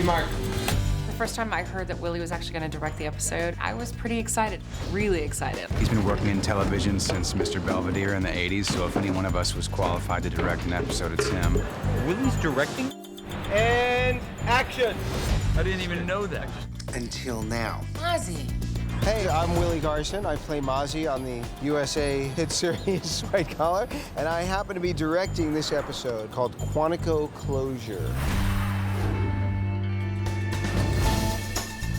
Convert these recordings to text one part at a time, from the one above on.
Mark. The first time I heard that Willie was actually going to direct the episode, I was pretty excited, really excited. He's been working in television since Mr. Belvedere in the 80s, so if any one of us was qualified to direct an episode, it's him. Willie's directing? And action. I didn't even know that. Until now. Mozzie. Hey, I'm Willie Garson. I play Mozzie on the USA hit series White Collar, and I happen to be directing this episode called Quantico Closure.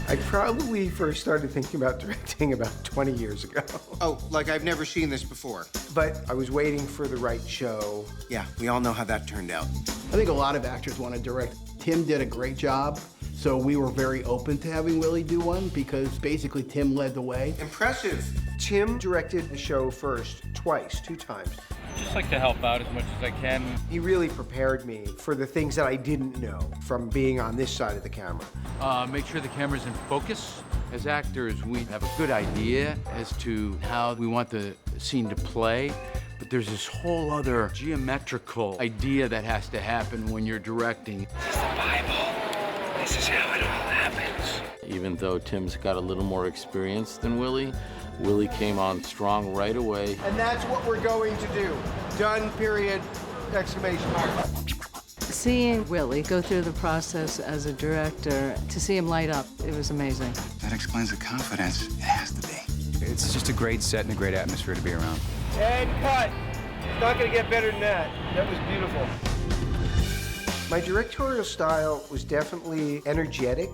I probably first started thinking about directing about 20 years ago. Oh, like I've never seen this before. But I was waiting for the right show. Yeah, we all know how that turned out. I think a lot of actors want to direct. Tim did a great job, so we were very open to having Willie do one because basically Tim led the way. Impressive. Tim directed the show first, twice, 2 times. Just like to help out as much as I can. He really prepared me for the things that I didn't know from being on this side of the camera. Make sure the camera's in focus. As actors, we have a good idea as to how we want the scene to play, but there's this whole other geometrical idea that has to happen when you're directing. This is the Bible. This is how it all happens. Even though Tim's got a little more experience than Willie, Willie came on strong right away. And that's what we're going to do. Done, period, exclamation mark. Seeing Willie go through the process as a director, to see him light up, it was amazing. That explains the confidence. It has to be. It's just a great set and a great atmosphere to be around. And cut. It's not going to get better than that. That was beautiful. My directorial style was definitely energetic.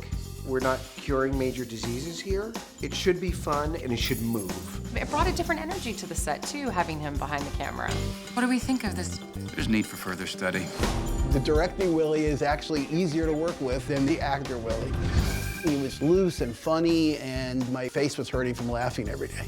We're not curing major diseases here. It should be fun and it should move. It brought a different energy to the set, too, having him behind the camera. What do we think of this? There's need for further study. The directing Willie is actually easier to work with than the actor Willie. He was loose and funny, and my face was hurting from laughing every day.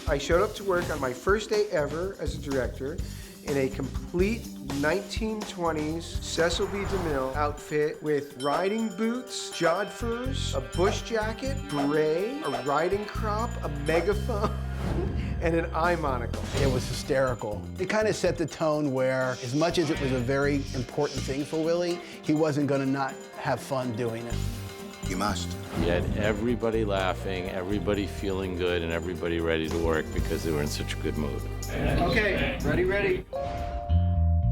I showed up to work on my first day ever as a director in a complete 1920s Cecil B. DeMille outfit with riding boots, jodhpurs, a bush jacket, beret, a riding crop, a megaphone, and an eye monocle. It was hysterical. It kind of set the tone where, as much as it was a very important thing for Willie, he wasn't going to not have fun doing it. You must. He had everybody laughing, everybody feeling good, and everybody ready to work because they were in such a good mood. Okay, ready.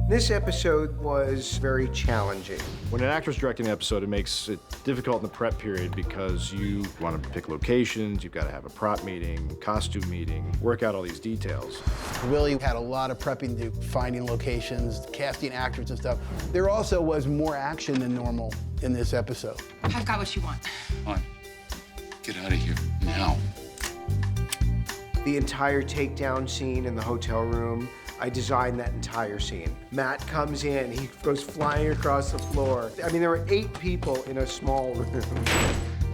This episode was very challenging. When an actor's directing an episode, it makes it difficult in the prep period because you want to pick locations, you've got to have a prop meeting, costume meeting, work out all these details. Willie had a lot of prepping to do, finding locations, casting actors and stuff. There also was more action than normal in this episode. I've got what you want. Come on. Get out of here now. The entire takedown scene in the hotel room, I designed that entire scene. Matt comes in, he goes flying across the floor. I mean, there were 8 people in a small room.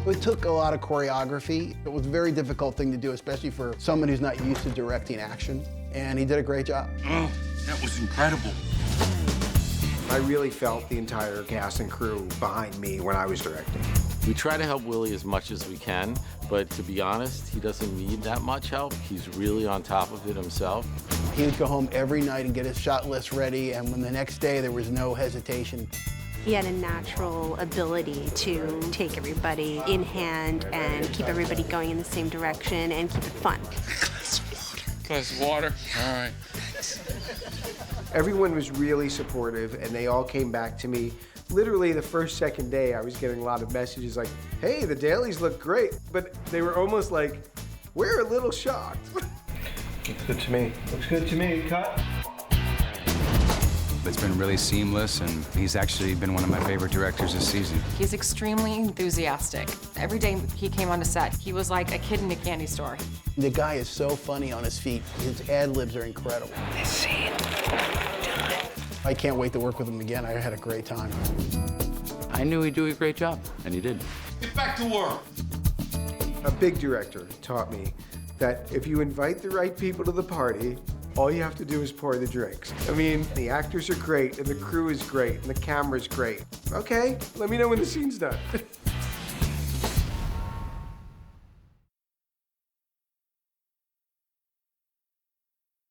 It took a lot of choreography. It was a very difficult thing to do, especially for someone who's not used to directing action. And he did a great job. Oh, that was incredible. I really felt the entire cast and crew behind me when I was directing. We try to help Willie as much as we can, but to be honest, he doesn't need that much help. He's really on top of it himself. He would go home every night and get his shot list ready, and when the next day there was no hesitation. He had a natural ability to take everybody in hand and keep everybody going in the same direction and keep it fun. Glass of water. All right. Everyone was really supportive, and they all came back to me. Literally the first, second day, I was getting a lot of messages like, hey, the dailies look great. But they were almost like, we're a little shocked. Looks good to me. Looks good to me. Cut. It's been really seamless, and he's actually been one of my favorite directors this season. He's extremely enthusiastic. Every day he came onto set, he was like a kid in a candy store. The guy is so funny on his feet. His ad-libs are incredible. This scene, done. I can't wait to work with him again. I had a great time. I knew he'd do a great job, and he did. Get back to work. A big director taught me that if you invite the right people to the party, all you have to do is pour the drinks. I mean, the actors are great, and the crew is great, and the camera's great. Okay, let me know when the scene's done.